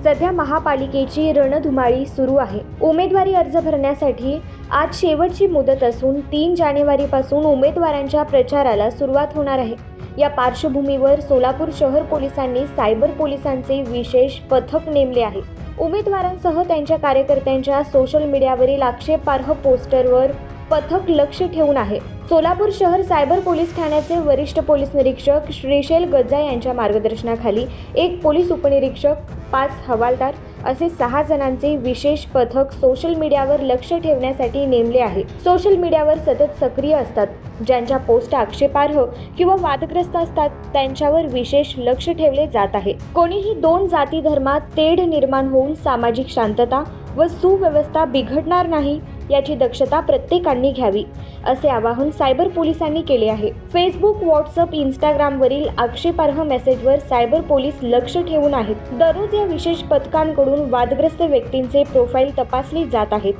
सध्या महापालिकेची रणधुमाळी सुरू आहे। उमेदवारी अर्ज भरण्यासाठी आज शेवटची मुदत असून 3 जानेवारीपासून उमेदवारांच्या प्रचाराला सुरुवात होणार आहे। या पार्श्वभूमीवर सोलापूर शहर पोलिसांनी सायबर पोलिसांचे विशेष पथक नेमले आहे। उमेदवारांसह त्यांच्या कार्यकर्त्यांच्या सोशल मीडियावरील आक्षेपार्ह पोस्टरवर पथक लक्ष ठेवून आहे। सोलापूर शहर सायबर पोलीस ठाण्याचे वरिष्ठ पोलीस निरीक्षक श्रीशैल गज्जा यांच्या मार्गदर्शनाखाली 1 पोलीस उपनिरीक्षक, 5 हवालदार असे 6 जणांचे विशेष पथक सोशल मीडियावर लक्ष ठेवण्यासाठी नेमले आहे। सोशल मीडियावर सतत सक्रिय असतात, ज्यांच्या पोस्ट आक्षेपार्ह किंवा वादग्रस्त असतात त्यांच्यावर विशेष लक्ष ठेवले जात आहे। कोणीही 2 जाती धर्मात तेढ निर्माण होऊन सामाजिक शांतता व सुव्यवस्था बिघडणार नाही याची दक्षता प्रत्येकाने घ्यावी, असे आवाहन सायबर पोलिसांनी केले आहे। फेसबुक, व्हॉट्सअप, इंस्टाग्रामवरील आक्षेपार्ह मेसेजवर सायबर पोलीस लक्ष ठेवून आहेत। दररोज या विशेष पथकांकडून वादग्रस्त व्यक्तींचे प्रोफाईल तपासले जात आहेत।